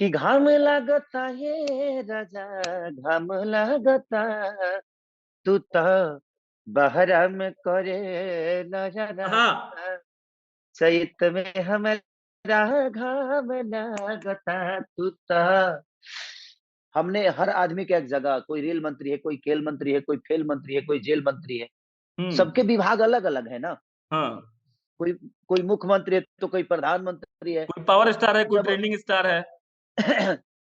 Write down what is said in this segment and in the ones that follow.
कि घाम लागता ये राजा, घाम लागता, तू तो बहरा में करे नजरा, हाँ। चैत में हमरा घाम लागता, तू तो। हमने हर आदमी के एक जगह, कोई रेल मंत्री है, कोई खेल मंत्री है, कोई खेल मंत्री है, कोई जेल मंत्री है। हुँ। सबके विभाग अलग अलग है ना। हाँ। कोई कोई मुख्यमंत्री है तो कोई प्रधानमंत्री है। कोई पावर स्टार है, कोई जब ट्रेंडिंग स्टार है।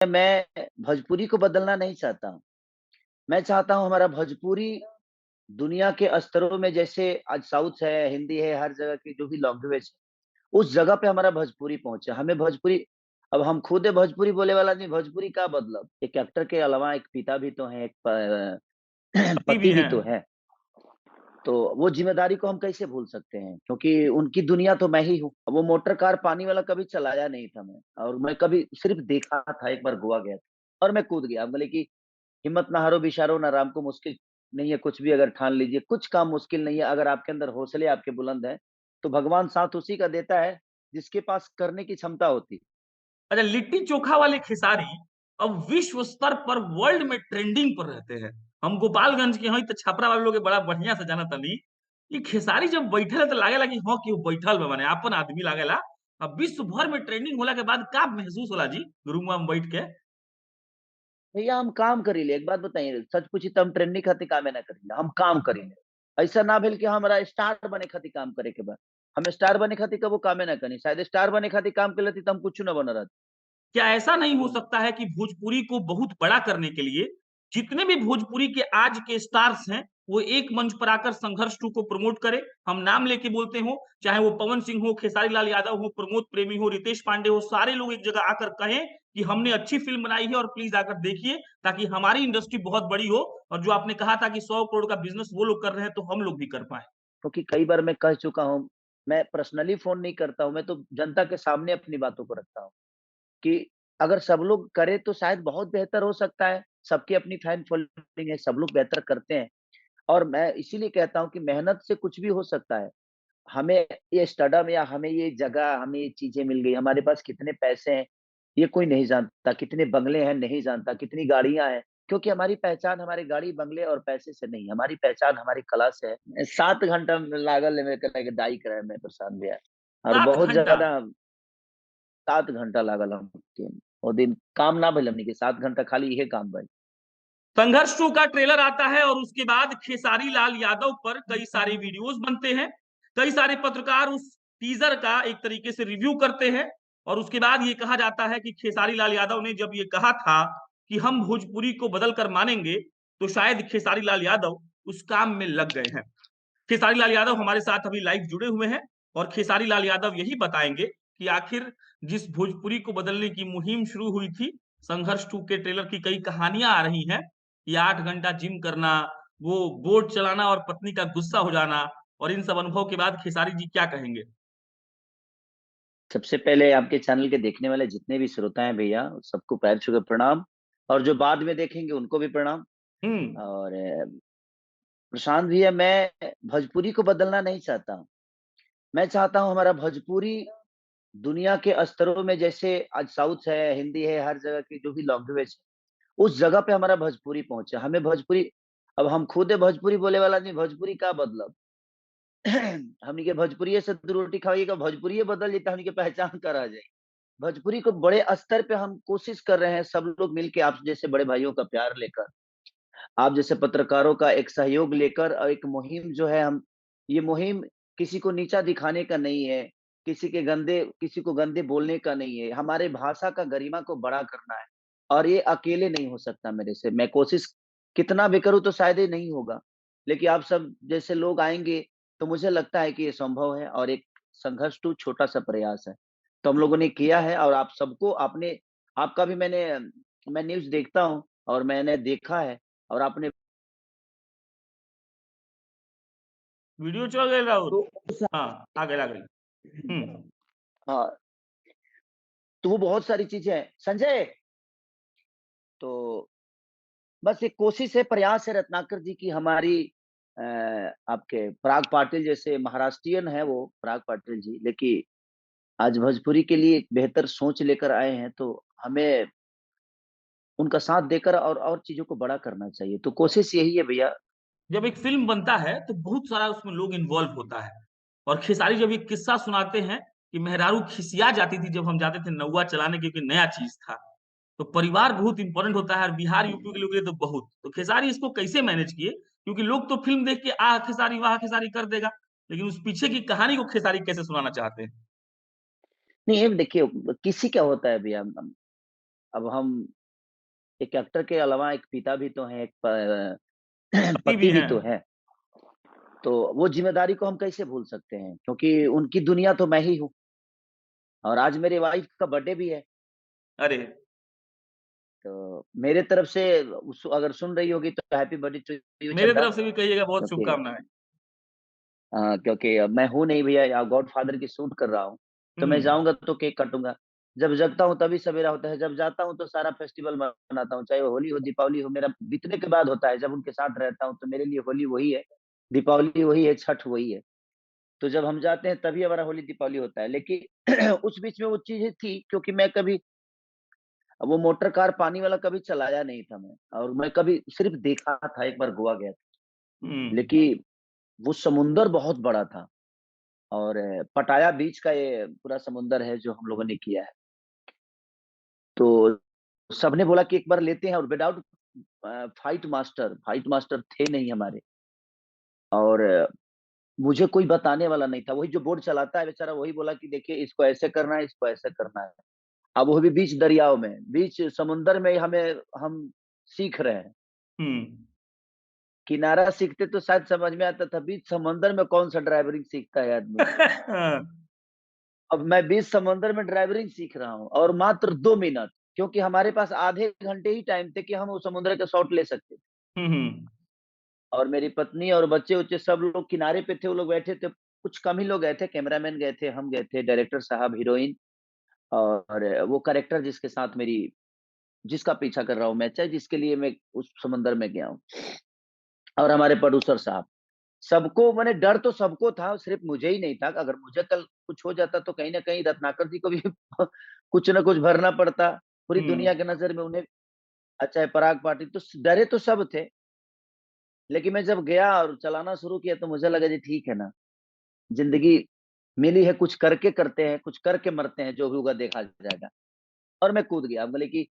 मैं भोजपुरी को बदलना नहीं चाहता हूँ। मैं चाहता हूँ हमारा भोजपुरी दुनिया के स्तरों में, जैसे आज साउथ है, हिंदी है, हर जगह की जो भी लैंग्वेज है, उस जगह पे हमारा भोजपुरी पहुंचे। हमें भोजपुरी, अब हम खुद है भोजपुरी बोले वाला नहीं, भोजपुरी का मतलब एक एक्टर के अलावा एक पिता भी तो है, एक पति भी पति भी हैं। तो है। तो वो जिम्मेदारी को हम कैसे भूल सकते हैं, क्योंकि उनकी दुनिया तो मैं ही हूँ। अब वो मोटर कार पानी वाला कभी चलाया नहीं था मैं, और मैं कभी सिर्फ देखा था, एक बार गोवा गया था और मैं कूद गया। बोले कि हिम्मत ना हारो बिशारो ना राम को मुश्किल नहीं है कुछ भी अगर ठान लीजिए, कुछ काम मुश्किल नहीं है अगर आपके अंदर हौसले आपके बुलंद है, तो भगवान साथ उसी का देता है जिसके पास करने की क्षमता होती। अच्छा, लिट्टी चोखा वाले खेसारी अब विश्व स्तर पर वर्ल्ड में ट्रेंडिंग पर रहते हैं। हम गोपालगंज के हई त छपरा वाले लोग के बड़ा बढ़िया से जानत तानी। ई खेसारी जब बैठेला त लागेला कि हाँ, केहू बैठल बा माने आपन आदमी लागेला। अब विश्व भर में ट्रेंडिंग होला के बाद का महसूस होला जी रूमवा में बैठ के? भैया हम काम करीले, एक बात बताइए, सच पूछी तो हम ट्रेंडिंग खातिर कामे ना करीले, हम काम करीले। ऐसा ना भेल कि हमरा स्टार बने खातिर काम करे के बा। हम स्टार बने खातिर कबो कामे ना करी, शायद स्टार बने खातिर काम कर लेती तो हम कुछ ना बन रहत। क्या ऐसा नहीं हो सकता है कि भोजपुरी को बहुत बड़ा करने के लिए जितने भी भोजपुरी के आज के स्टार्स हैं वो एक मंच पर आकर संघर्ष टू को प्रमोट करें? हम नाम लेके बोलते हो, चाहे वो पवन सिंह हो, खेसारी लाल यादव हो, प्रमोद प्रेमी हो, रितेश पांडे हो, सारे लोग एक जगह आकर कहें कि हमने अच्छी फिल्म बनाई है और प्लीज आकर देखिए, ताकि हमारी इंडस्ट्री बहुत बड़ी हो। और जो आपने कहा था कि 100 करोड़ का बिजनेस वो लोग कर रहे हैं तो हम लोग भी कर पाए। क्योंकि कई बार मैं कह चुका हूँ, मैं पर्सनली फ़ोन नहीं करता हूँ, मैं तो जनता के सामने अपनी बातों को रखता हूँ कि अगर सब लोग करें तो शायद बहुत बेहतर हो सकता है। सबकी अपनी फैन फॉलोइंग है, सब लोग बेहतर करते हैं, और मैं इसीलिए कहता हूँ कि मेहनत से कुछ भी हो सकता है। हमें ये स्टडम या हमें ये जगह, हमें ये चीज़ें मिल गई, हमारे पास कितने पैसे हैं, ये कोई नहीं जानता, कितने बंगले हैं नहीं जानता, कितनी गाड़ियाँ हैं, क्योंकि हमारी पहचान हमारे गाड़ी, बंगले और पैसे से नहीं, हमारी पहचान हमारी कला से है। 7 घंटा में लागल है मेरे के लगे दाई करे में प्रशांत भैया, और 7 बहुत घंटा। ज़्यादा 7 घंटा लागल हमके। ओ दिन काम ना भइल हमनी के, 7 घंटा खाली इहे काम भइल। संघर्ष टू का ट्रेलर आता है और उसके बाद खेसारी लाल यादव पर कई सारे वीडियोस बनते हैं। कई सारे पत्रकार उस टीजर का एक तरीके से रिव्यू करते हैं और उसके बाद ये कहा जाता है कि खेसारी लाल यादव ने जब ये कहा था कि हम भोजपुरी को बदल कर मानेंगे, तो शायद खेसारी लाल यादव उस काम में लग गए हैं। खेसारी लाल यादव हमारे साथ अभी लाइव जुड़े हुए हैं और खेसारी लाल यादव यही बताएंगे कि आखिर जिस भोजपुरी को बदलने की मुहिम शुरू हुई थी, संघर्ष टू के ट्रेलर की कई कहानियां आ रही हैं। ये 8 घंटा जिम करना, वो बोट चलाना और पत्नी का गुस्सा हो जाना, और इन सब अनुभव के बाद खेसारी जी क्या कहेंगे? सबसे पहले आपके चैनल के देखने वाले जितने भी श्रोता हैं भैया, सबको पैर छू के प्रणाम, और जो बाद में देखेंगे उनको भी प्रणाम। हम्म। और प्रशांत भैया, मैं भोजपुरी को बदलना नहीं चाहता हूँ। मैं चाहता हूँ हमारा भोजपुरी दुनिया के स्तरों में, जैसे आज साउथ है, हिंदी है, हर जगह की जो भी लैंग्वेज है, उस जगह पे हमारा भोजपुरी पहुंचे। हमें भोजपुरी, अब हम खुद है भोजपुरी बोले वाला नहीं, भोजपुरी का मतलब हमनी के भोजपुरी से दो रोटी खाइएगा, भोजपुरी बदल जाता, हमनी के पहचान करा जाए। भोजपुरी को बड़े स्तर पे हम कोशिश कर रहे हैं, सब लोग मिलके, आप जैसे बड़े भाइयों का प्यार लेकर, आप जैसे पत्रकारों का एक सहयोग लेकर, और एक मुहिम जो है, हम ये मुहिम किसी को नीचा दिखाने का नहीं है, किसी को गंदे बोलने का नहीं है, हमारे भाषा का गरिमा को बड़ा करना है। और ये अकेले नहीं हो सकता मेरे से, मैं कोशिश कितना भी करूँ तो शायद ये नहीं होगा, लेकिन आप सब जैसे लोग आएँगे तो मुझे लगता है कि ये संभव है, और एक संघर्ष टू छोटा-सा प्रयास है। तो हम लोगों ने किया है, और आप सबको आपने, आपका भी मैं न्यूज़ देखता हूँ और मैंने देखा है, और आपने वीडियो चल गए राहुल। तो हाँ, आ गए आ गए। हम्म। हाँ, तो वो बहुत सारी चीज़ें हैं। संजय, तो बस एक कोशिश है, प्रयास है रत्नाकर जी की, हमारी आपके पराग पाटिल जैसे महाराष्ट्रियन है वो, पराग पाटिल जी, लेकिन आज भोजपुरी के लिए एक बेहतर सोच लेकर आए हैं, तो हमें उनका साथ देकर और चीज़ों को बड़ा करना चाहिए। तो कोशिश यही है भैया। जब एक फ़िल्म बनता है, तो बहुत सारा उसमें लोग इन्वॉल्व होता है और खेसारी जब एक किस्सा सुनाते हैं कि मेहरारू खिसिया जाती थी जब हम जाते थे नौआ चलाने क्योंकि नया चीज़ था। तो परिवार बहुत इम्पोर्टेंट होता है और बिहार, यूपी के लोगों के लिए तो बहुत। तो खेसारी इसको कैसे मैनेज किए? क्योंकि लोग तो फ़िल्म देख के आह! खेसारी, वाह! खेसारी कर देगा, लेकिन उस पीछे की कहानी को खेसारी कैसे सुनाना चाहते हैं? नहीं, ये देखिए किसी क्या होता है भैया, अब हम एक एक्टर के अलावा एक पिता भी तो हैं, एक पति भी पति भी हैं। तो हैं। तो वो ज़िम्मेदारी को हम कैसे भूल सकते हैं? क्योंकि उनकी दुनिया तो मैं ही हूँ और आज मेरी वाइफ़ का बर्थडे भी है। अरे! तो मेरे तरफ से उस अगर सुन रही होगी तो हैप्पी बर्थडे टू यू मेरे चंदा। तरफ से भी कहिएगा बहुत क्योंकि शुभकामनाएँ। क्योंकि मैं हूँ नहीं भैया, या गॉडफ़ादर की शूट कर रहा हूँ, तो मैं हुँ, जाऊँगा तो केक काटूँगा। जब जगता हूँ तभी सवेरा होता है, जब जाता हूँ तो सारा फेस्टिवल मनाता हूँ, चाहे वो होली हो, दीपावली हो, मेरा बीतने के बाद होता है। जब उनके साथ रहता हूँ तो मेरे लिए होली वही है, दीपावली वही है, छठ वही है। तो जब हम जाते हैं तभी हमारा होली, दीपावली होता है। लेकिन उस बीच में वो चीज़ें थी, क्योंकि मैं कभी वो मोटर कार पानी वाला कभी चलाया नहीं था मैं, और मैं कभी सिर्फ़ देखा था, एक बार गोवा गया था। हुँ। लेकिन वो समुंदर बहुत बड़ा था। और पटाया बीच का ये पूरा समुंदर है जो हम लोगों ने किया है। तो सबने बोला कि एक बार लेते हैं, और विदाउट फाइट मास्टर थे नहीं हमारे, और मुझे कोई बताने वाला नहीं था। वही जो बोट चलाता है बेचारा, वही बोला कि देखिए इसको ऐसे करना है, इसको ऐसे करना है। अब वो भी बीच दरियाओं में, बीच समुंदर में हम सीख रहे हैं। हुँ। किनारा सीखते तो शायद समझ में आता था, बीच समंदर में कौन-सा ड्राइवरिंग सीखता है आदमी। हाँ। अब मैं बीच समंदर में ड्राइवरिंग सीख रहा हूँ, और मात्र 2 मिनट, क्योंकि हमारे पास आधे घंटे ही टाइम थे कि हम उस समुद्र के शॉट ले सकते थे। हुँ, हुँ। और मेरी पत्नी और बच्चे-वच्चे सब लोग किनारे पे थे, वो लोग बैठे थे। कुछ कम ही लोग गए थे, कैमरामैन गए थे, हम गए थे, डायरेक्टर साहब, हीरोइन और वो कैरेक्टर जिसके साथ मेरी जिसका पीछा कर रहा हूँ मैं, चाहे जिसके लिए मैं उस समंदर में गया हूँ, और हमारे प्रोड्यूसर साहब। सबको माने डर तो सबको था, सिर्फ़ मुझे ही नहीं था। अगर मुझे कल कुछ हो जाता तो कहीं न कहीं रत्नाकर जी को भी कुछ न कुछ भरना पड़ता। पूरी हुँ। दुनिया की नज़र में उन्हें, अच्छा है पराग पाटिल, तो डरे तो सब थे। लेकिन मैं जब गया और चलाना शुरू किया तो मुझे लगा जी ठीक है ना, ज़िंदगी मिली है, कुछ करके करते हैं, कुछ करके मरते हैं, जो भी होगा देखा जाएगा। और मैं कूद गया। बोले कि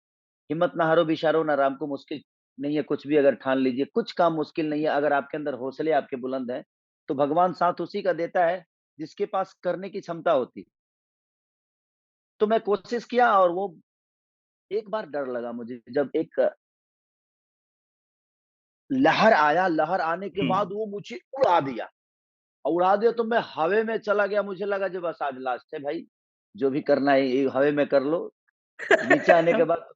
हिम्मत ना हारो बिशारो ना राम को मुश्किल नहीं है कुछ भी अगर ठान लीजिए, कुछ काम मुश्किल नहीं है अगर आपके अंदर हौसले आपके बुलंद हैं, तो भगवान साथ उसी का देता है जिसके पास करने की क्षमता होती है। तो मैं कोशिश किया, और वो एक बार डर लगा मुझे, जब एक लहर आया, लहर आने के हुँ। बाद वो मुझे उड़ा दिया, और उड़ा दिया तो मैं हवा में चला गया। मुझे लगा जो बस आज लास्ट है भाई, जो भी करना है ये हवा में कर लो। नीचे आने के बाद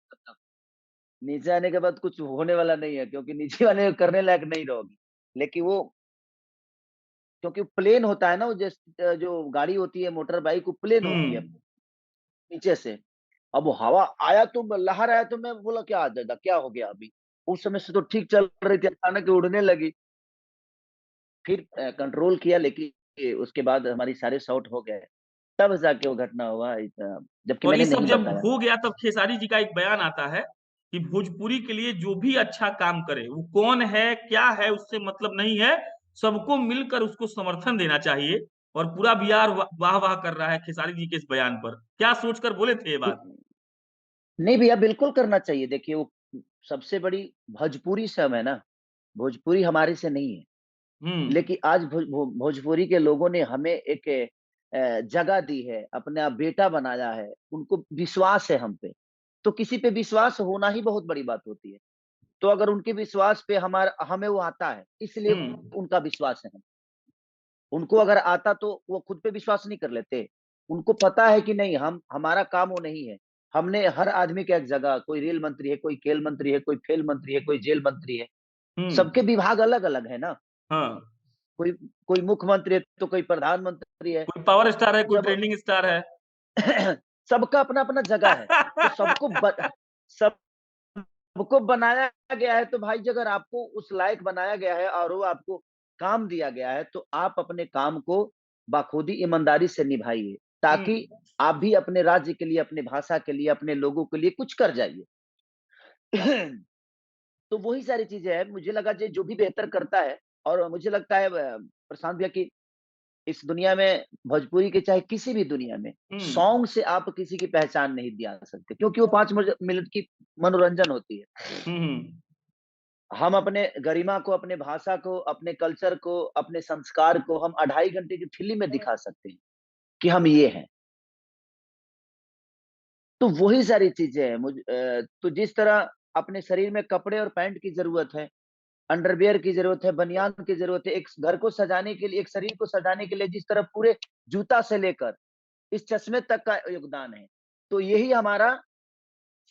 नीचे आने के बाद कुछ होने वाला नहीं है, क्योंकि नीचे वाले करने लायक नहीं रहोगे। लेकिन वो, क्योंकि प्लेन होता है ना, वो जो गाड़ी होती है मोटर बाइक, वो प्लेन होती है हुँ। नीचे से। अब वो हवा आया तो लहर आया तो मैं बोला क्या दादा क्या हो गया अभी? उस समय से तो ठीक चल रही थी, अचानक उड़ने लगी। फिर कंट्रोल किया, लेकिन उसके बाद हमारी सारे शॉट हो गए। तब जाके वो घटना हुआ, जबकि और ये मैंने सब नहीं जब बताया। हो गया तब खेसारी जी का एक बयान आता है कि भोजपुरी के लिए जो भी अच्छा काम करे, वो कौन है, क्या है, उससे मतलब नहीं है, सबको मिलकर उसको समर्थन देना चाहिए और पूरा बिहार वाह-वाह कर रहा है खेसारी जी के इस बयान पर। क्या सोचकर बोले थे ये बात? नहीं भैया, बिल्कुल करना चाहिए। देखिए वो सबसे बड़ी भोजपुरी से हम है ना, भोजपुरी हमारे से नहीं है। हुँ, लेकिन आज भोजपुरी के लोगों ने हमें एक जगह दी है, अपना बेटा बनाया है, उनको विश्वास है हम पे। तो किसी पे विश्वास होना ही बहुत बड़ी बात होती है। तो अगर उनके विश्वास पे हमारा हमें वो आता है, इसलिए हुँ, उनका विश्वास है हम। उनको अगर आता तो वो खुद पे विश्वास नहीं कर लेते। उनको पता है कि नहीं, हम हमारा काम वो नहीं है। हमने हर आदमी का एक जगह, कोई रेल मंत्री है, कोई खेल मंत्री है, कोई खेल मंत्री है, कोई जेल मंत्री है। हुँ, सबके विभाग अलग-अलग है ना। हाँ। कोई कोई मुख्यमंत्री है, तो कोई प्रधानमंत्री है। कोई पावर स्टार है, तो कोई जब ट्रेंडिंग स्टार है। सबका अपना-अपना जगह है, तो सबको बनाया गया है, तो भाई जी अगर आपको उस लायक बनाया गया है और वो आपको काम दिया गया है, तो आप अपने काम को बाखूबी ईमानदारी से निभाइए, ताकि आप भी अपने राज्य के लिए, अपने भाषा के लिए, अपने लोगों के लिए कुछ कर जाइए। तो वही सारी चीज़ें हैं, मुझे लगा जो भी बेहतर करता है और मुझे लगता है प्रशांत भैया कि इस दुनिया में भोजपुरी के चाहे किसी भी दुनिया में हुँ, सॉन्ग से आप किसी की पहचान नहीं दिला सकते क्योंकि वो 5 मिनट की मनोरंजन होती है। हुँ, हुँ। हम अपने गरिमा को, अपने भाषा को, अपने कल्चर को, अपने संस्कार को हम 2.5 घंटे की फ़िल्म में दिखा सकते हैं कि हम ये हैं। तो वही सारी चीज़ें हैं तो जिस तरह अपने शरीर में कपड़े और पैंट की ज़रूरत है, अंडरवियर की ज़रूरत है, बनियान की ज़रूरत है, एक घर को सजाने के लिए, एक शरीर को सजाने के लिए जिस तरह पूरे जूता से लेकर इस चश्मे तक का योगदान है। तो यही हमारा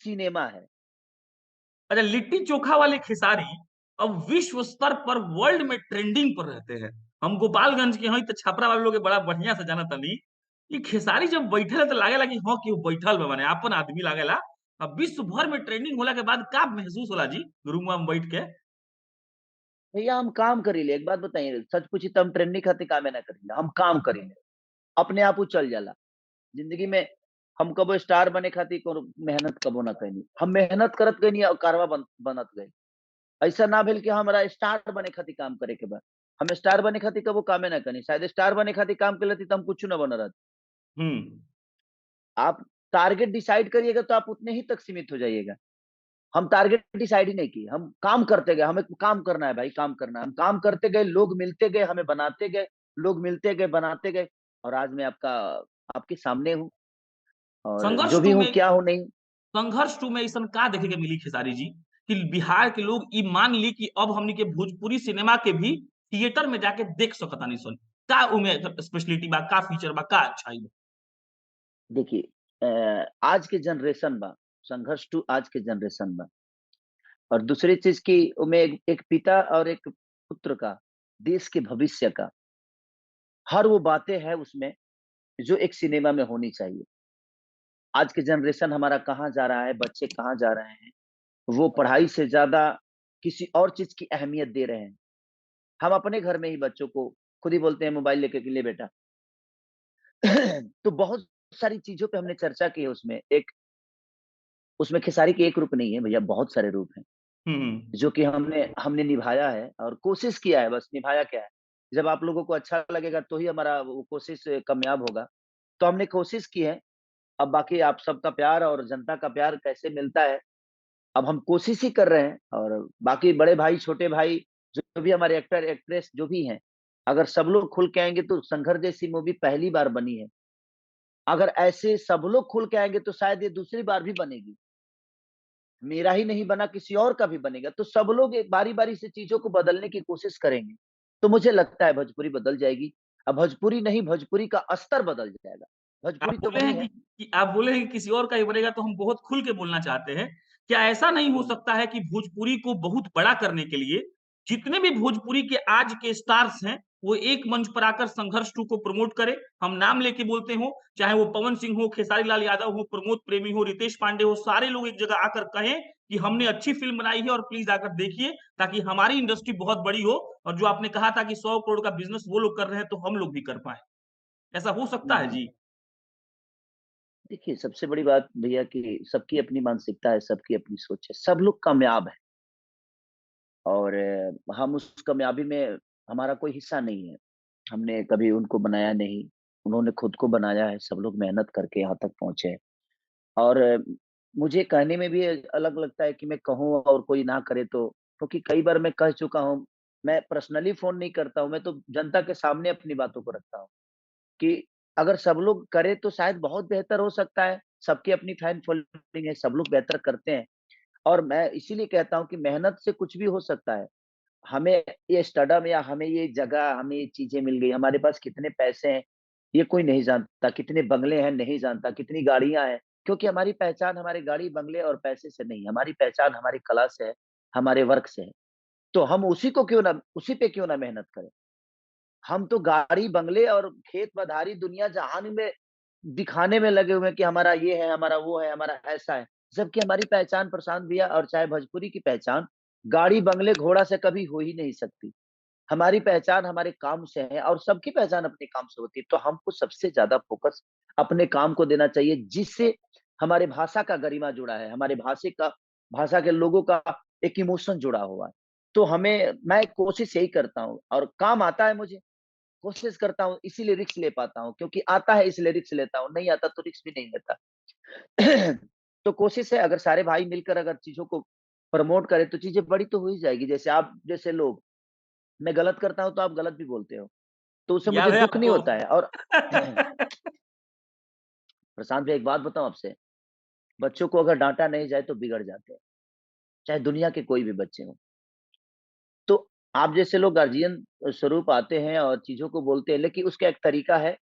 सिनेमा है। अच्छा, लिट्टी चोखा वाले खेसारी अब विश्व स्तर पर वर्ल्ड में ट्रेंडिंग पर रहते हैं। हम गोपालगंज के हई त छपरा वाले लोग के बड़ा बढ़िया से जानत तानी। ई खेसारी जब बैठेला त लागेला कि हाँ, केहू बैठल बा माने आपन आदमी लागेला। अब विश्व भर में ट्रेंडिंग होला के बाद का महसूस होला जी, रूमवा में बैठ के? भैया हम काम करीले, एक बात बताइए, सच पूछी तो हम ट्रेंडिंग खातिर कामे ना करीले, हम काम करीले। अपने आप उ चल जाला। ज़िंदगी में हम कबो स्टार बने खातिर कोनो मेहनत कबो ना कइनी। हम मेहनत करत गइनी और कारवा बनत गइल। ऐसा ना भेल कि हमरा स्टार बने खातिर काम करे के बा। हम स्टार बने खातिर कबो कामे ना कइनी। शायद स्टार बने खातिर काम कइले रहती तो हम कुछु ना बनल रहत। हुँ। आप टारगेट डिसाइड करिएगा तो आप उतने ही तक सीमित हो जाइएगा। हम टारगेट डिसाइड ही नहीं किए, हम काम करते गए, हमें काम करना है भाई, काम करना है। हम काम करते गए, लोग मिलते गए, हमें बनाते गए, लोग मिलते गए, बनाते गए और आज मैं आपके सामने हूँ और संघर्ष जो भी 2 हूँ, में क्या हूँ नहीं। संघर्ष 2 में अइसन का देखे के मिली खेसारी जी कि बिहार के लोग ई मान ली कि अब हमनी के भोजपुरी सिनेमा के भी थिएटर में जाके देख सकतानी सन। का उमे स्पेशलिटी बा, का फीचर बा, का अच्छाई बा? देखिए आज के जनरेशन बा, संघर्ष टू आज के जनरेशन बा और दूसरी चीज़ की ओमें एक पिता और एक पुत्र का, देश के भविष्य का, हर वो बातें हैं उसमें जो एक सिनेमा में होनी चाहिए। आज के जनरेशन हमारा कहाँ जा रहा है, बच्चे कहाँ जा रहे हैं, वो पढ़ाई से ज़्यादा किसी और चीज़ की अहमियत दे रहे हैं। हम अपने घर में ही बच्चों को खुद ही बोलते हैं मोबाइल लेके कि ले बेटा। तो बहुत सारी चीज़ों पे हमने चर्चा की है उसमें। उसमें खेसारी के एक रूप नहीं है भैया, बहुत सारे रूप हैं, हुँ, हुँ। जो कि हमने हमने निभाया है और कोशिश किया है, बस निभाया क्या है। जब आप लोगों को अच्छा लगेगा तो ही हमारा वो कोशिश कामयाब होगा। तो हमने कोशिश की है, अब बाकी आप सबका प्यार और जनता का प्यार कैसे मिलता है, अब हम कोशिश ही कर रहे हैं और बाकी बड़े भाई, छोटे भाई, जो भी हमारे एक्टर, एक्ट्रेस जो भी हैं, अगर सब लोग खुल के आएँगे तो संघर्ष जैसी मूवी पहली बार बनी है। अगर ऐसे सब लोग खुल के आएँगे तो शायद ये दूसरी बार भी बनेगी। मेरा ही नहीं बना, किसी और का भी बनेगा। तो सब लोग एक बारी-बारी से चीज़ों को बदलने की कोशिश करेंगे। तो मुझे लगता है भोजपुरी बदल जाएगी। अब भोजपुरी नहीं, भोजपुरी का स्तर बदल जाएगा। आप भोजपुरी तो बोले वही हैं है। कि आप बोले हैं कि किसी और का ही बनेगा तो हम बहुत खुल के बोलना चाहते हैं। क्या ऐसा नहीं हो हुँ। सकता है कि भोजपुरी को बहुत बड़ा करने के लिए जितने भी भोजपुरी के आज के स्टार्स हैं, वो एक मंच पर आकर संघर्ष 2 को प्रमोट करें? हम नाम लेके बोलते हों, चाहे वो पवन सिंह हो, खेसारी लाल यादव हो, प्रमोद प्रेमी हो, रितेश पांडे हो, सारे लोग एक जगह आकर कहें कि हमने अच्छी फ़िल्म बनाई है और प्लीज़ आकर देखिए, ताकि हमारी इंडस्ट्री बहुत बड़ी हो और जो आपने कहा था कि 100 करोड़ का बिज़नेस वो लोग कर रहे हैं, तो हम लोग भी कर पाएँ। ऐसा हो सकता हुँ, है हुँ। जी? देखिए, सबसे बड़ी बात भैया कि सबकी अपनी मानसिकता है, सबकी अपनी सोच है। सब लोग कामयाब हैं और हम उस कामयाबी में हमारा कोई हिस्सा नहीं है। हमने कभी उनको बनाया नहीं, उन्होंने खुद को बनाया है। सब लोग मेहनत करके यहाँ तक पहुँचे हैं और मुझे कहने में भी अलग लगता है कि मैं कहूँ और कोई ना करे तो, क्योंकि कई बार मैं कह चुका हूँ। मैं पर्सनली फ़ोन नहीं करता हूँ, मैं तो जनता के सामने अपनी बातों को रखता हूँ कि अगर सब लोग करें तो शायद बहुत बेहतर हो सकता है। सबकी अपनी फैन फॉलोइंग है, सब लोग बेहतर करते हैं और मैं इसीलिए कहता हूँ कि मेहनत से कुछ भी हो सकता है। हमें ये स्टडम या हमें ये जगह, हमें ये चीज़ें मिल गई, हमारे पास कितने पैसे हैं, ये कोई नहीं जानता, कितने बंगले हैं नहीं जानता, कितनी गाड़ियाँ हैं, क्योंकि हमारी पहचान हमारे गाड़ी, बंगले और पैसे से नहीं, हमारी पहचान हमारी कला से है, हमारे वर्क से है। तो हम उसी पे क्यों ना मेहनत करें। हम तो गाड़ी, बंगले और खेत-बधारी दुनिया जहान में दिखाने में लगे हुए हैं कि हमारा ये है, हमारा वो है, हमारा ऐसा है। जबकि हमारी पहचान प्रशांत भैया और चाहे भोजपुरी की पहचान गाड़ी, बंगले, घोड़ा से कभी हो ही नहीं सकती। हमारी पहचान हमारे काम से है और सबकी पहचान अपने काम से होती है। तो हमको सबसे ज़्यादा फ़ोकस अपने काम को देना चाहिए, जिससे हमारे भाषा का गरिमा जुड़ा है, हमारे भाषा के लोगों का एक इमोशन जुड़ा हुआ है। तो मैं कोशिश यही करता हूँ और काम आता है मुझे, कोशिश करता हूँ इसीलिए रिस्क ले पाता हूँ, क्योंकि आता है इसलिए रिस्क लेता हूँ, नहीं आता तो रिस्क भी नहीं लेता। तो कोशिश है अगर सारे भाई मिलकर अगर चीज़ों को प्रमोट करें तो चीज़ें बड़ी तो हो ही जाएगी। जैसे आप जैसे लोग, मैं गलत करता हूँ तो आप गलत भी बोलते हो, तो उससे मुझे याद है दुःख नहीं आपको? होता है। और प्रशांत भाई एक बात बताऊँ आपसे, बच्चों को अगर डाँटा नहीं जाए तो बिगड़ जाते हैं, चाहे दुनिया के कोई भी बच्चे हों। तो आप जैसे लोग गार्जियन स्वरूप आते हैं और चीज़ों को बोलते हैं, लेकिन उसका एक तरीका है,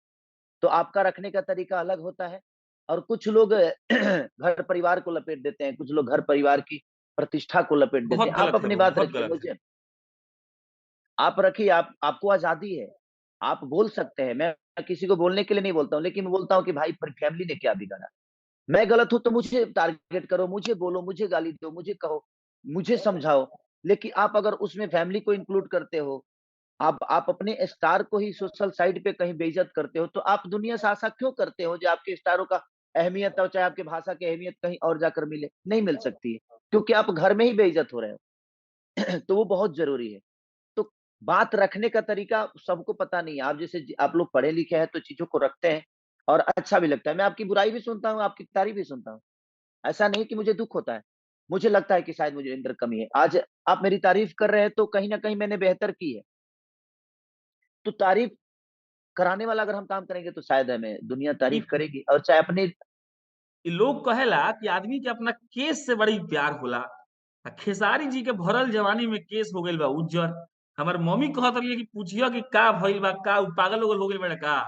तो आपका रखने का तरीका अलग होता है। और कुछ लोग घर परिवार को लपेट देते हैं, कुछ लोग घर परिवार की प्रतिष्ठा को लपेट देते बहुत हैं। आप गलत है अपनी वो, बात बहुत रखिए, गलत है। मुझे आप रखिए, आपको आज़ादी है, आप बोल सकते हैं। मैं किसी को बोलने के लिए नहीं बोलता हूँ, लेकिन मैं बोलता हूँ कि भाई पर फैमिली ने क्या बिगाड़ा? मैं गलत हूँ तो मुझे टारगेट करो, मुझे बोलो, मुझे गाली दो, मुझे कहो, मुझे समझाओ। लेकिन आप अगर उसमें फैमिली को इंक्लूड करते हो, आप अपने स्टार को ही सोशल साइट पे कहीं बेइज्जत करते हो, तो आप दुनिया से आशा क्यों करते हो जो आपके स्टारों का अहमियत और चाहे आपकी भाषा की अहमियत कहीं और जाकर मिले? नहीं मिल सकती है, क्योंकि आप घर में ही बेइज्जत हो रहे हो। तो वो बहुत ज़रूरी है। तो बात रखने का तरीका सबको पता नहीं है। आप जैसे आप लोग पढ़े लिखे हैं तो चीज़ों को रखते हैं और अच्छा भी लगता है। मैं आपकी बुराई भी सुनता हूँ, आपकी तारीफ़ भी सुनता हूँ। ऐसा नहीं कि मुझे दुःख होता है। मुझे लगता है कि शायद मुझे अंदर कमी है। आज आप मेरी तारीफ़ कर रहे हैं तो कहीं न कहीं मैंने बेहतर की है। तो तारीफ़ कराने वाला अगर हम काम करेंगे तो शायद हमें दुनिया तारीफ़ एक करेगी और चाहे अपने लोग कहेला कि आदमी के अपना केस से बड़ी प्यार होला। खेसारी जी के भरल जवानी में केस हो गइल बा उज्जर। हमर मम्मी कहत रही कि पूछियो कि का भइल बा, का उ पागल उगल हो गइल बाड़े का?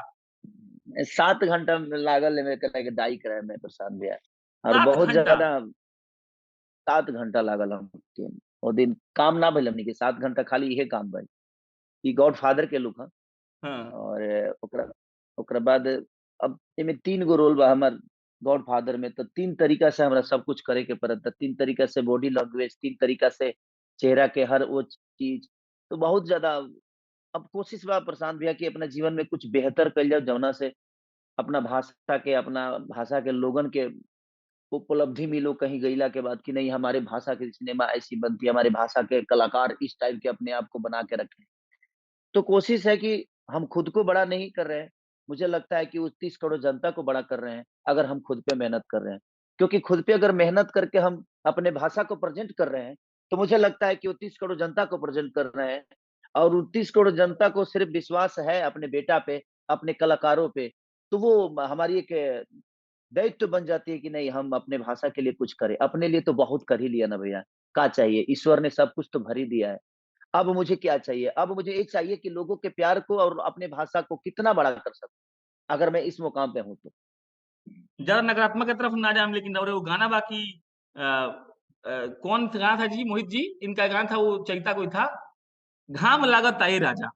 7 घंटा लागल है मेरे के डाई कराए में प्रशांत भैया और 7 बहुत घंटा! ज़्यादा 7 घंटा लागल हमके। ओ दिन काम ना भइल हमनी के 7 घंटा खाली इहे काम भइल। ई गॉडफादर के लुक ह हाँ। और ओकरा ओकरा बाद अब एमे 3 गो रोल बा हमर गॉडफादर में, तो 3 तरीका से हमरा सब कुछ करे के पड़ता। 3 तरीका से बॉडी लैंग्वेज, 3 तरीका से चेहरा के हर वो चीज़, तो बहुत ज़्यादा अब कोशिश बा प्रशांत भैया कि अपना जीवन में कुछ बेहतर कइल जाओ जौना से अपना भाषा के लोगन के उपलब्धि मिलो कहीं गइला के बाद कि नहीं हमारे भाषा की सिनेमा ऐसी बनती है, हमारे भाषा के कलाकार इस टाइप के अपने आप को बना के रखें। तो कोशिश है कि हम खुद को बड़ा नहीं कर रहे हैं। मुझे लगता है कि उस 30 करोड़ जनता को बड़ा कर रहे हैं, अगर हम खुद पे मेहनत कर रहे हैं। क्योंकि खुद पे अगर मेहनत करके हम अपने भाषा को प्रेज़ेंट कर रहे हैं, तो मुझे लगता है कि वो 30 करोड़ जनता को प्रेज़ेंट कर रहे हैं और उन 30 करोड़ जनता को सिर्फ़ विश्वास है अपने बेटा पे, अपने कलाकारों पे, तो वो हमारी एक दायित्व बन जाती है कि नहीं हम अपने भाषा के लिए कुछ करें। अपने लिए तो बहुत कर ही लिया ना भैया, क्या चाहिए? ईश्वर ने सब कुछ तो भर ही दिया है। अब मुझे क्या चाहिए? अब मुझे ये चाहिए कि लोगों के प्यार को और अपने भाषा को कितना बड़ा कर सकूँ, अगर मैं इस मुकाम पे हूँ तो। ज़्यादा नकारात्मक की तरफ ना जाएँ लेकिन और वो गाना बाकी कौन सा गाना था जी मोहित जी? इनका गाना था वो चैता कोई था, घाम लागता ए राजा।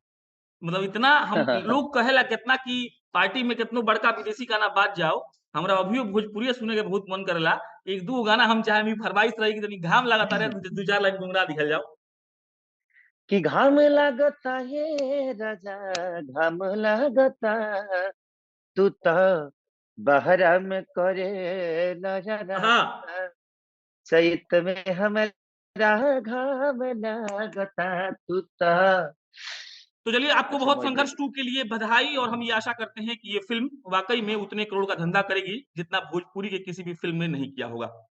मतलब इतना हम लोग कहेला केतना कि पार्टी में केतनो बड़का विदेशी गाना बाज जाओ, हमरा अभियो भोजपुरिये सुने के बहुत मन करेला। 1-2 गाना हम चाहेम ई फरमाइश रही कि तनी घाम लागता रे 2-4 लाइन गुनगुना दिहल जाओ। कि घाम लागता ये राजा घाम लागता तू त बहरा में करेला हाँ। जरा चैत में हमरा घाम लागता तू त तो चलिए आपको अच्छा बहुत मोहित भाई संघर्ष 2 के लिए बधाई और हम ये आशा करते हैं कि ये फ़िल्म वाक़ई में उतने करोड़ का धंधा करेगी, जितना भोजपुरी के किसी भी फ़िल्म ने नहीं किया होगा।